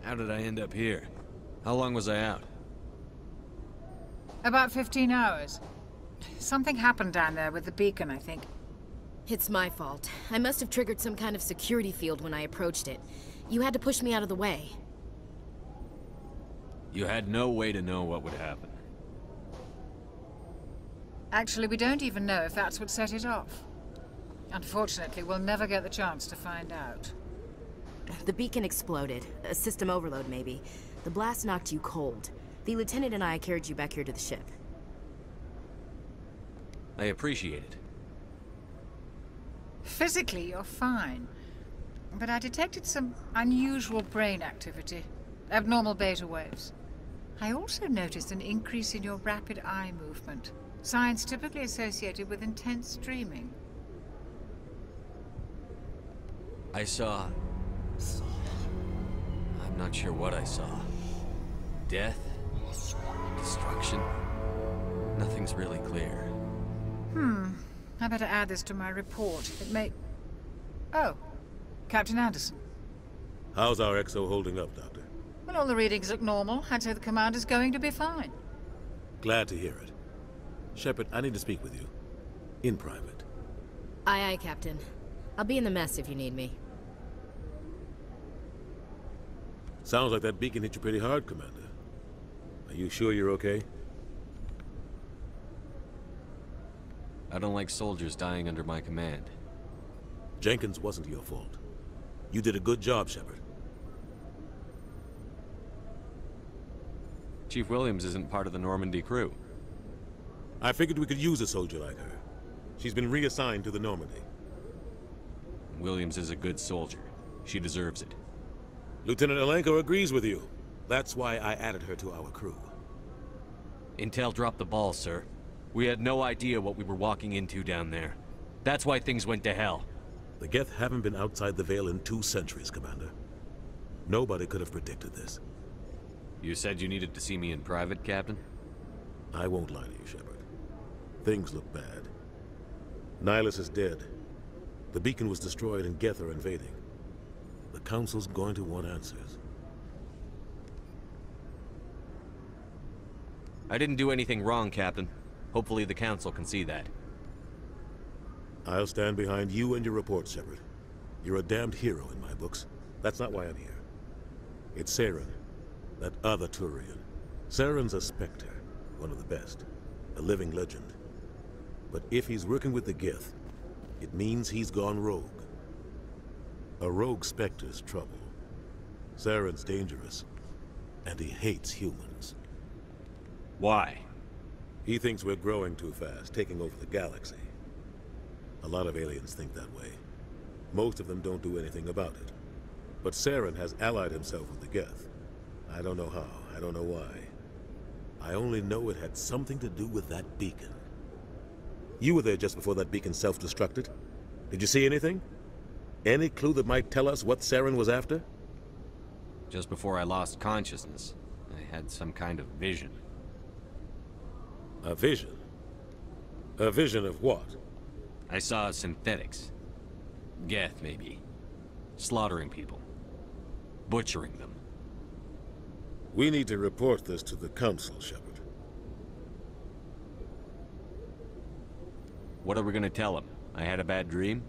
How did I end up here? How long was I out? About 15 hours. Something happened down there with the beacon, I think. It's my fault. I must have triggered some kind of security field when I approached it. You had to push me out of the way. You had no way to know what would happen. Actually, we don't even know if that's what set it off. Unfortunately, we'll never get the chance to find out. The beacon exploded. A system overload, maybe. The blast knocked you cold. The lieutenant and I carried you back here to the ship. I appreciate it. Physically, you're fine. But I detected some unusual brain activity. Abnormal beta waves. I also noticed an increase in your rapid eye movement. Signs typically associated with intense dreaming. I saw... I'm not sure what I saw. Death? Destruction? Nothing's really clear. I better add this to my report. It may... Oh, Captain Anderson. How's our XO holding up, Doctor? Well, all the readings look normal. I'd say the commander's going to be fine. Glad to hear it. Shepard, I need to speak with you. In private. Aye, aye, Captain. I'll be in the mess if you need me. Sounds like that beacon hit you pretty hard, Commander. Are you sure you're okay? I don't like soldiers dying under my command. Jenkins wasn't your fault. You did a good job, Shepard. Chief Williams isn't part of the Normandy crew. I figured we could use a soldier like her. She's been reassigned to the Normandy. Williams is a good soldier. She deserves it. Lieutenant Alenko agrees with you. That's why I added her to our crew. Intel dropped the ball, sir. We had no idea what we were walking into down there. That's why things went to hell. The Geth haven't been outside the Veil in 2 centuries, Commander. Nobody could have predicted this. You said you needed to see me in private, Captain? I won't lie to you, Shepard. Things look bad. Nihlus is dead. The beacon was destroyed and Geth are invading. The Council's going to want answers. I didn't do anything wrong, Captain. Hopefully the Council can see that. I'll stand behind you and your report, Shepard. You're a damned hero in my books. That's not why I'm here. It's Seren, that other Turian. Seren's a Spectre, one of the best. A living legend. But if he's working with the Geth, it means he's gone rogue. A rogue Spectre's trouble. Seren's dangerous, and he hates humans. Why? He thinks we're growing too fast, taking over the galaxy. A lot of aliens think that way. Most of them don't do anything about it. But Seren has allied himself with the Geth. I don't know how, I don't know why. I only know it had something to do with that beacon. You were there just before that beacon self-destructed. Did you see anything? Any clue that might tell us what Seren was after? Just before I lost consciousness, I had some kind of vision. A vision? A vision of what? I saw synthetics. Geth, maybe. Slaughtering people. Butchering them. We need to report this to the Council, Shepard. What are we gonna tell them? I had a bad dream?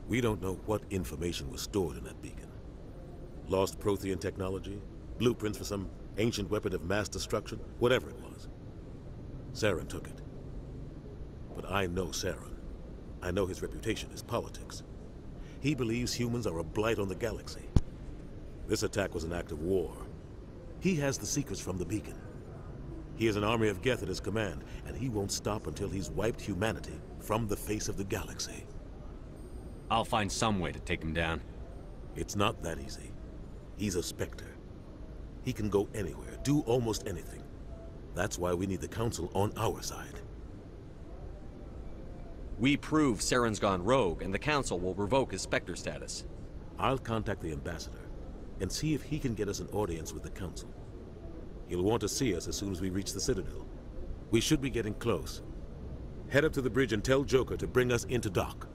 We don't know what information was stored in that beacon. Lost Prothean technology? Blueprints for some ancient weapon of mass destruction? Whatever it was. Seren took it. But I know Seren. I know his reputation is politics. He believes humans are a blight on the galaxy. This attack was an act of war. He has the secrets from the beacon. He has an army of Geth at his command, and he won't stop until he's wiped humanity from the face of the galaxy. I'll find some way to take him down. It's not that easy. He's a Spectre. He can go anywhere, do almost anything. That's why we need the Council on our side. We prove Seren's gone rogue, and the Council will revoke his Spectre status. I'll contact the ambassador and see if he can get us an audience with the Council. He'll want to see us as soon as we reach the Citadel. We should be getting close. Head up to the bridge and tell Joker to bring us into dock.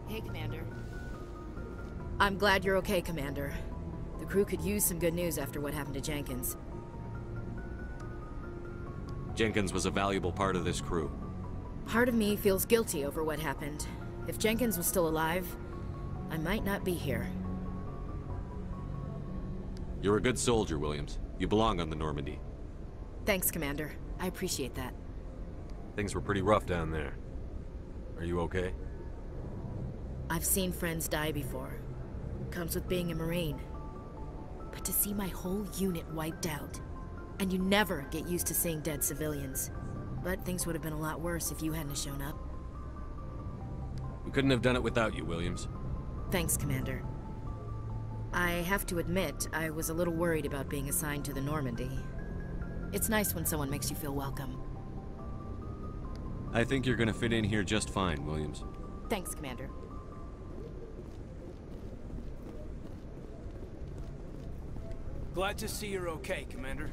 Hey, Commander. I'm glad you're okay, Commander. The crew could use some good news after what happened to Jenkins. Jenkins was a valuable part of this crew. Part of me feels guilty over what happened. If Jenkins was still alive, I might not be here. You're a good soldier, Williams. You belong on the Normandy. Thanks, Commander. I appreciate that. Things were pretty rough down there. Are you okay? I've seen friends die before. Comes with being a Marine. But to see my whole unit wiped out, and you never get used to seeing dead civilians. But things would have been a lot worse if you hadn't shown up. We couldn't have done it without you, Williams. Thanks, Commander. I have to admit, I was a little worried about being assigned to the Normandy. It's nice when someone makes you feel welcome. I think you're gonna fit in here just fine, Williams. Thanks, Commander. Glad to see you're okay, Commander.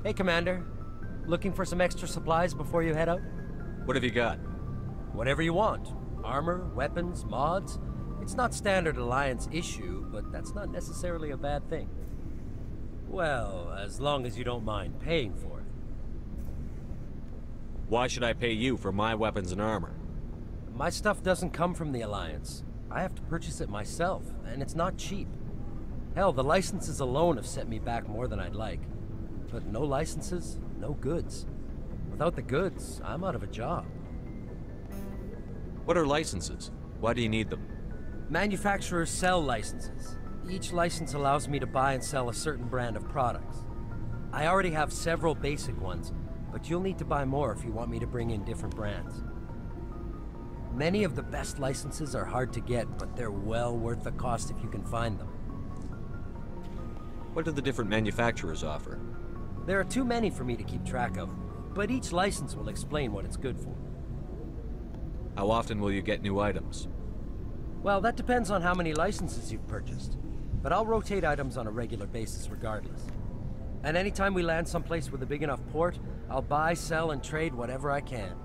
Hey, Commander. Looking for some extra supplies before you head out? What have you got? Whatever you want. Armor, weapons, mods. It's not standard Alliance issue, but that's not necessarily a bad thing. Well, as long as you don't mind paying for it. Why should I pay you for my weapons and armor? My stuff doesn't come from the Alliance. I have to purchase it myself, and it's not cheap. Hell, the licenses alone have set me back more than I'd like. But no licenses, no goods. Without the goods, I'm out of a job. What are licenses? Why do you need them? Manufacturers sell licenses. Each license allows me to buy and sell a certain brand of products. I already have several basic ones, but you'll need to buy more if you want me to bring in different brands. Many of the best licenses are hard to get, but they're well worth the cost if you can find them. What do the different manufacturers offer? There are too many for me to keep track of, but each license will explain what it's good for. How often will you get new items? Well, that depends on how many licenses you've purchased. But I'll rotate items on a regular basis regardless. And anytime we land someplace with a big enough port, I'll buy, sell, and trade whatever I can.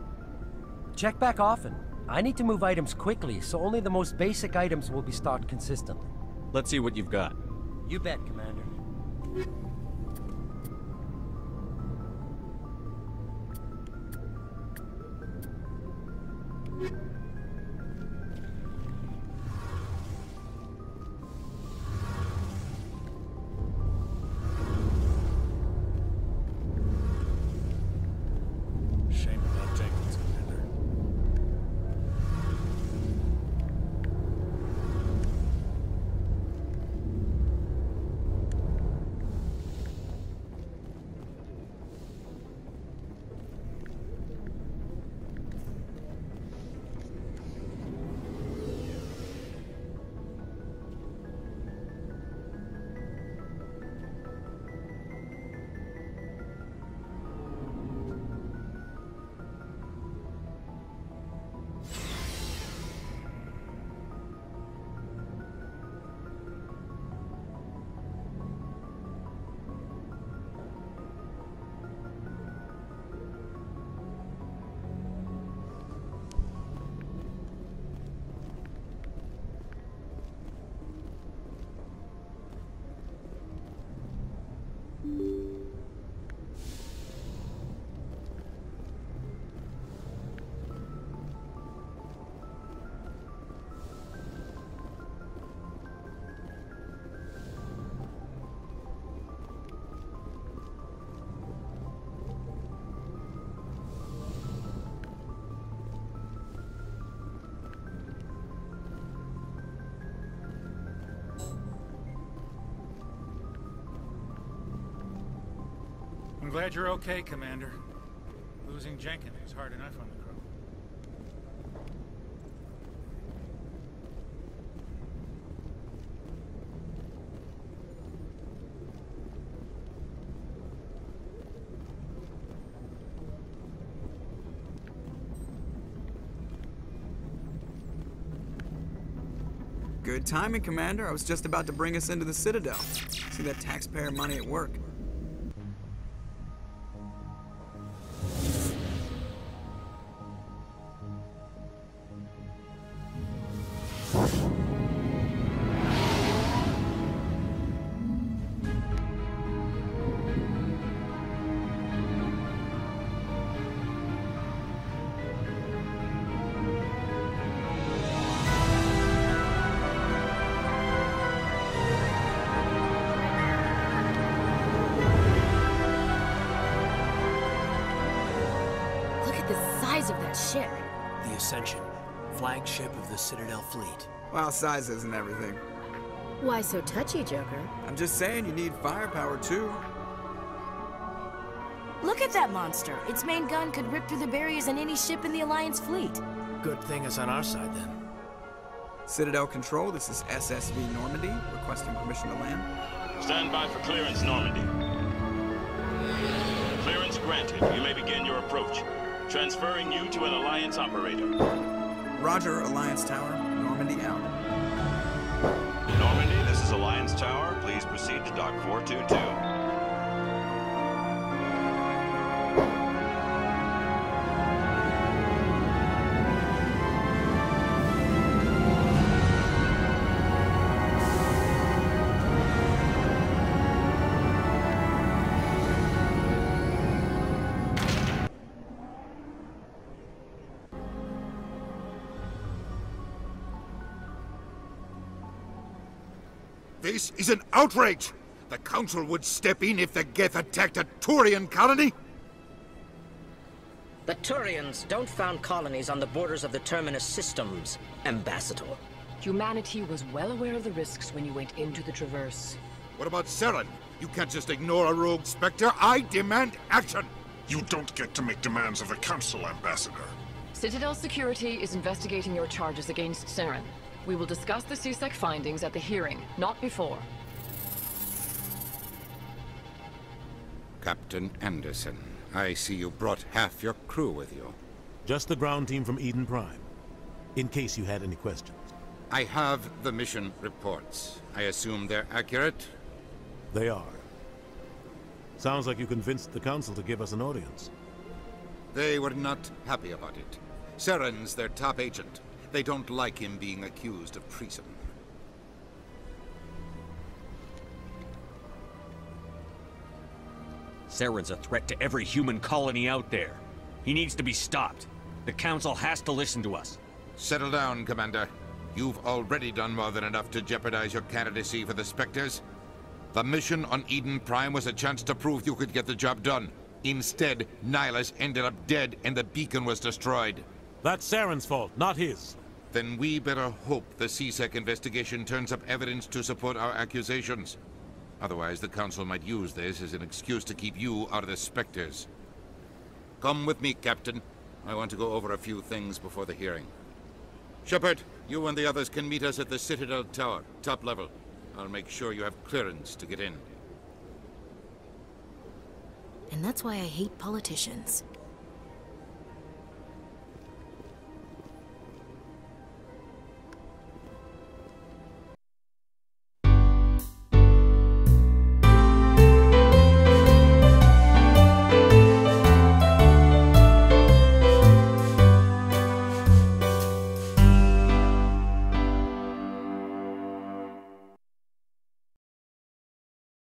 Check back often. I need to move items quickly, so only the most basic items will be stocked consistently. Let's see what you've got. You bet, Commander. Shame about Jenkins, Commander. I'm glad you're okay, Commander. Losing Jenkins was hard enough on the crew. Good timing, Commander. I was just about to bring us into the Citadel. See that taxpayer money at work. Ship. The Ascension, flagship of the Citadel fleet. Well, size isn't everything. Why so touchy, Joker? I'm just saying you need firepower, too. Look at that monster. Its main gun could rip through the barriers in any ship in the Alliance fleet. Good thing it's on our side, then. Citadel Control, this is SSV Normandy, requesting permission to land. Stand by for clearance, Normandy. Clearance granted. You may begin your approach. Transferring you to an Alliance operator. Roger, Alliance Tower. Normandy out. Normandy, this is Alliance Tower. Please proceed to Dock 422. This is an outrage! The Council would step in if the Geth attacked a Turian colony? The Turians don't found colonies on the borders of the Terminus systems, Ambassador. Humanity was well aware of the risks when you went into the Traverse. What about Seren? You can't just ignore a rogue Spectre. I demand action! You don't get to make demands of the Council, Ambassador. Citadel Security is investigating your charges against Seren. We will discuss the CSEC findings at the hearing, not before. Captain Anderson, I see you brought half your crew with you. Just the ground team from Eden Prime, in case you had any questions. I have the mission reports. I assume they're accurate? They are. Sounds like you convinced the Council to give us an audience. They were not happy about it. Seren's their top agent. They don't like him being accused of treason. Seren's a threat to every human colony out there. He needs to be stopped. The Council has to listen to us. Settle down, Commander. You've already done more than enough to jeopardize your candidacy for the Spectres. The mission on Eden Prime was a chance to prove you could get the job done. Instead, Nihlus ended up dead and the beacon was destroyed. That's Seren's fault, not his. Then we better hope the CSEC investigation turns up evidence to support our accusations. Otherwise, the Council might use this as an excuse to keep you out of the Spectres. Come with me, Captain. I want to go over a few things before the hearing. Shepard, you and the others can meet us at the Citadel Tower, top level. I'll make sure you have clearance to get in. And that's why I hate politicians.